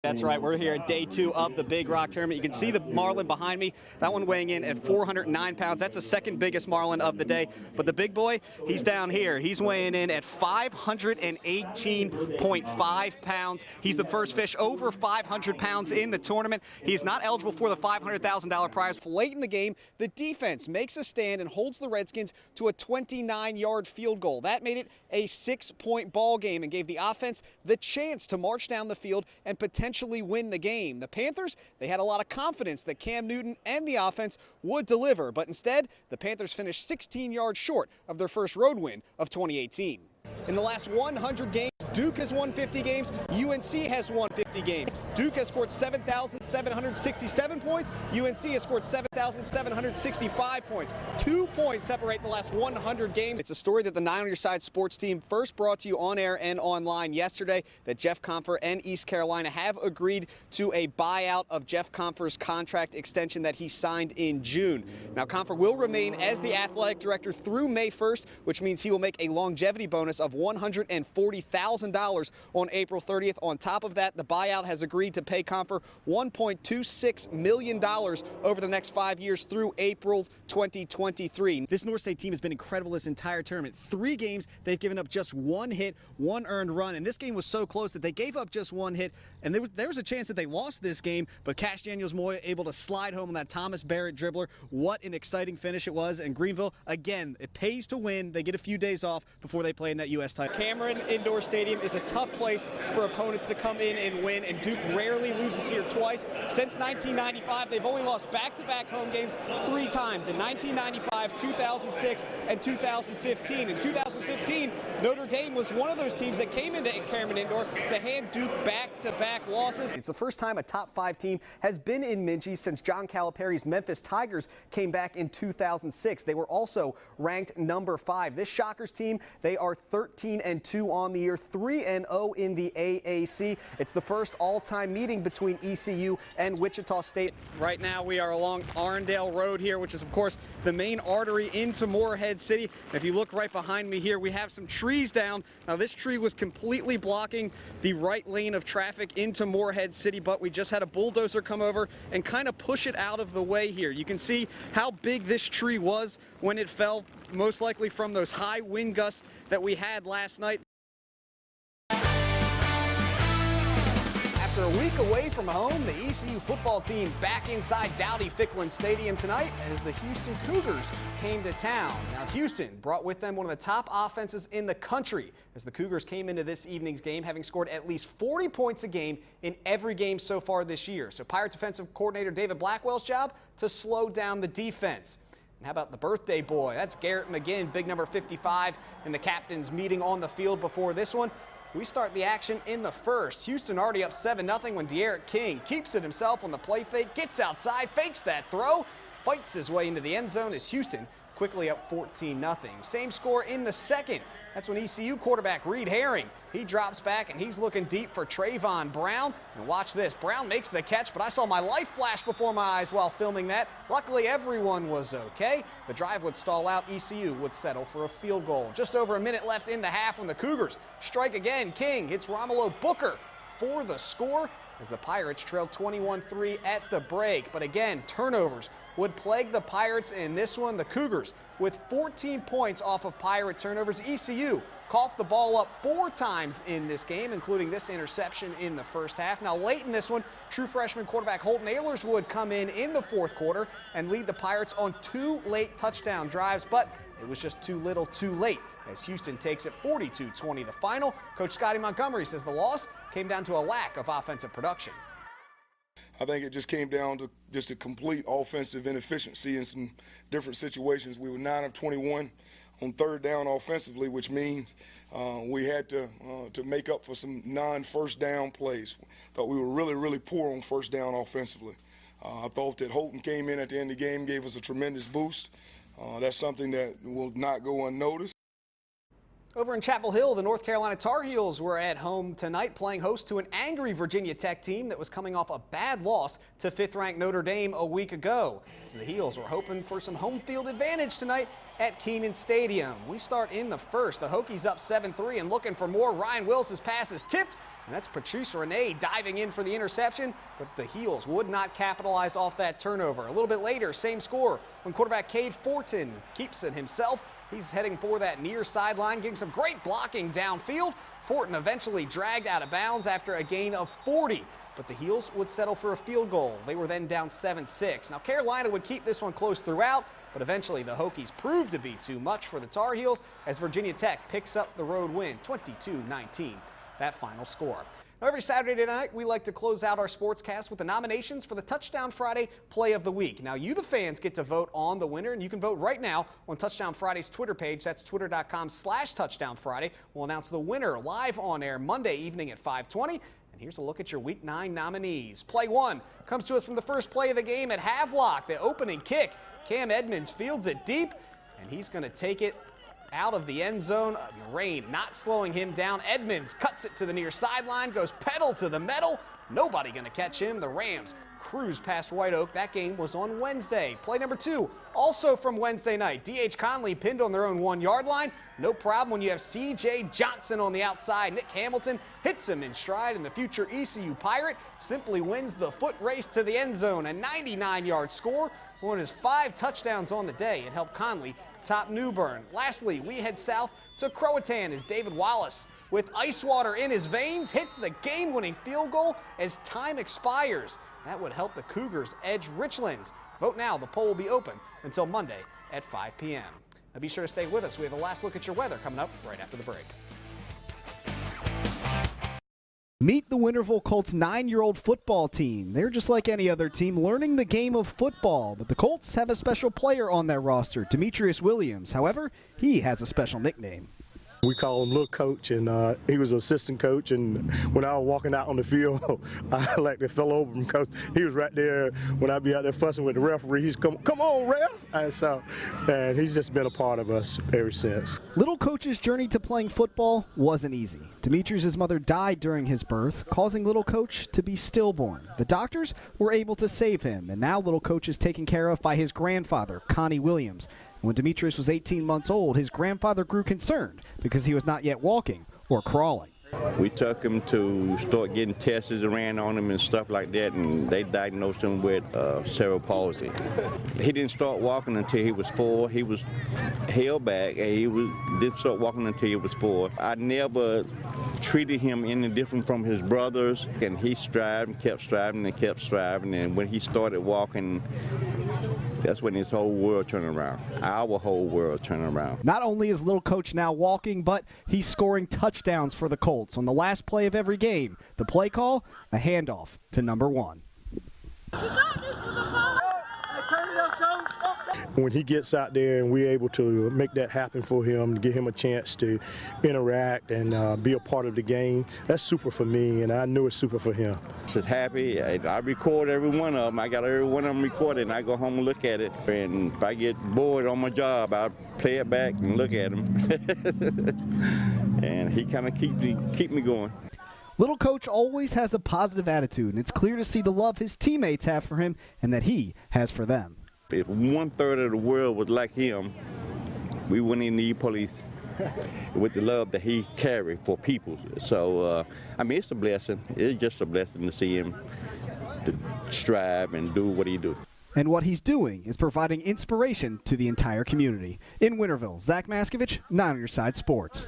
That's right. We're here at day 2 of the Big Rock Tournament. You can see the marlin behind me. That one weighing in at 409 pounds. That's the second biggest marlin of the day. But the big boy, he's down here. He's weighing in at 518.5 pounds. He's the first fish over 500 pounds in the tournament. He's not eligible for the $500,000 prize. Late in the game, the defense makes a stand and holds the Redskins to a 29-yard field goal. That made it a 6-point ball game and gave the offense the chance to march down the field and potentially win the game. The Panthers, they had a lot of confidence that Cam Newton and the offense would deliver, but instead, the Panthers finished 16 yards short of their first road win of 2018. In the last 100 games, Duke has won 50 games, UNC has won 50 games. Duke has scored 7,767 points, UNC has scored 7,765 points. 2 points separate the last 100 games. It's a story that the 9 on Your Side sports team first brought to you on air and online yesterday, that Jeff Compher and East Carolina have agreed to a buyout of Jeff Compher's contract extension that he signed in June. Now, Compher will remain as the athletic director through May 1st, which means he will make a longevity bonus of $140,000 on April 30th. On top of that, the buyout has agreed to pay Compher $1.26 million over the next 5 years through April 2023. This North State team has been incredible this entire tournament. 3 games, they've given up just 1 hit, 1 earned run, and this game was so close that they gave up just 1 hit, and there was a chance that they lost this game, but Cash Daniels-Moy able to slide home on that Thomas Barrett dribbler. What an exciting finish it was, and Greenville, again, it pays to win. They get a few days off before they play in that U.S. title. Cameron Indoor Stadium is a tough place for opponents to come in and win, and Duke rarely loses here twice. Since 1995, they've only lost back-to-back home games 3 times, in 1995, 2006, and 2015. In 2015, Notre Dame was one of those teams that came into Cameron Indoor to hand Duke back-to-back losses. It's the first time a top 5 team has been in Minges since John Calipari's Memphis Tigers came back in 2006. They were also ranked number 5. This Shockers team, they are 13-2 on the year, 3-0 in the AAC. It's the first all-time meeting between ECU and Wichita State. Right now we are along Arndale Road here, which is of course the main artery into Morehead City. And if you look right behind me here, we have some trees down. Now this tree was completely blocking the right lane of traffic into Morehead City, but we just had a bulldozer come over and kind of push it out of the way here. You can see how big this tree was when it fell, most likely from those high wind gusts that we had last night. After a week away from home, the ECU football team back inside Dowdy-Ficklin Stadium tonight as the Houston Cougars came to town. Now, Houston brought with them one of the top offenses in the country as the Cougars came into this evening's game having scored at least 40 points a game in every game so far this year. So Pirates defensive coordinator David Blackwell's job to slow down the defense. And how about the birthday boy? That's Garrett McGinn, big number 55, in the captain's meeting on the field before this one. We start the action in the first. Houston already up 7-0 when De'Eric King keeps it himself on the play fake, gets outside, fakes that throw, fights his way into the end zone as Houston quickly up 14-0. Same score in the second. That's when ECU quarterback Reed Herring, he drops back and he's looking deep for Trayvon Brown. And watch this, Brown makes the catch, but I saw my life flash before my eyes while filming that. Luckily, everyone was okay. The drive would stall out. ECU would settle for a field goal. Just over a minute left in the half when the Cougars strike again. King hits Romulo Booker for the score as the Pirates trailed 21-3 at the break. But again, turnovers would plague the Pirates in this one. The Cougars with 14 points off of Pirate turnovers. ECU coughed the ball up 4 times in this game, including this interception in the first half. Now late in this one, true freshman quarterback Holton Ahlers would come in the fourth quarter and lead the Pirates on 2 late touchdown drives, but it was just too little too late as Houston takes it 42-20 the final. Coach Scotty Montgomery says the loss came down to a lack of offensive production. I think it just came down to just a complete offensive inefficiency in some different situations. We were 9 of 21 on 3rd down offensively, which means we had to make up for some non-first down plays. Thought we were really, really poor on 1st down offensively. I thought that Holton came in at the end of the game, gave us a tremendous boost. That's something that will not go unnoticed. Over in Chapel Hill, the North Carolina Tar Heels were at home tonight playing host to an angry Virginia Tech team that was coming off a bad loss to 5th-ranked Notre Dame a week ago. So the Heels were hoping for some home field advantage tonight at Kenan Stadium. We start in the first. The Hokies up 7-3 and looking for more. Ryan Wills' pass is tipped And that's Patrice Rene diving in for the interception, but the Heels would not capitalize off that turnover. A little bit later, same score when quarterback Cade Fortin keeps it himself. He's heading for that near sideline, getting some great blocking downfield. Fortin eventually dragged out of bounds after a gain of 40. But the Heels would settle for a field goal. They were then down 7-6. Now Carolina would keep this one close throughout, but eventually the Hokies proved to be too much for the Tar Heels as Virginia Tech picks up the road win, 22-19, that final score. Now, every Saturday night, we like to close out our sportscast with the nominations for the Touchdown Friday Play of the Week. Now, you, the fans, get to vote on the winner, and you can vote right now on Touchdown Friday's Twitter page. That's twitter.com/TouchdownFriday. We'll announce the winner live on air Monday evening at 5:20. And here's a look at your Week 9 nominees. Play 1 comes to us from the first play of the game at Havelock. The opening kick. Cam Edmonds fields it deep, and he's going to take it out of the end zone. The rain not slowing him down. Edmonds cuts it to the near sideline, goes pedal to the metal. Nobody going to catch him. The Rams cruise past White Oak. That game was on Wednesday. Play number 2, also from Wednesday night. D.H. Conley pinned on their own 1-yard line. No problem when you have C.J. Johnson on the outside. Nick Hamilton hits him in stride, and the future ECU Pirate simply wins the foot race to the end zone. A 99-yard score. One of his 5 touchdowns on the day. It helped Conley top New Bern. Lastly, we head south to Croatan as David Wallace, with ice water in his veins, hits the game-winning field goal as time expires. That would help the Cougars edge Richlands. Vote now. The poll will be open until Monday at 5 p.m. Now be sure to stay with us. We have a last look at your weather coming up right after the break. Meet the Winterville Colts 9-year-old football team. They're just like any other team, learning the game of football. But the Colts have a special player on their roster, Demetrius Williams. However, he has a special nickname. We call him Little Coach, and he was an assistant coach. And when I was walking out on the field, I like to fell over him because he was right there. When I be out there fussing with the referee, he's come on, ref! And he's just been a part of us ever since. Little Coach's journey to playing football wasn't easy. Demetrius' mother died during his birth, causing Little Coach to be stillborn. The doctors were able to save him, and now Little Coach is taken care of by his grandfather, Connie Williams. When Demetrius was 18 months old, his grandfather grew concerned because he was not yet walking or crawling. We took him to start getting tests ran on him and stuff like that, and they diagnosed him with cerebral palsy. He didn't start walking until he was 4. He was held back, and didn't start walking until he was 4. I never treated him any different from his brothers, and he strived, kept striving, and kept striving, and when he started walking, that's when his whole world turned around. Our whole world turned around. Not only is Little Coach now walking, but he's scoring touchdowns for the Colts. On the last play of every game, the play call, a handoff to number 1. When he gets out there and we're able to make that happen for him, to give him a chance to interact and be a part of the game, that's super for me, and I know it's super for him. Just happy. I record every one of them. I got every one of them recorded, and I go home and look at it. And if I get bored on my job, I play it back and look at him. And he kind of keep me going. Little Coach always has a positive attitude, and it's clear to see the love his teammates have for him and that he has for them. If 1/3 of the world was like him, we wouldn't even need police with the love that he carried for people. So, I mean, it's a blessing. It's just a blessing to see him to strive and do what he do. And what he's doing is providing inspiration to the entire community. In Winterville, Zach Maskavich, 9 on Your Side Sports.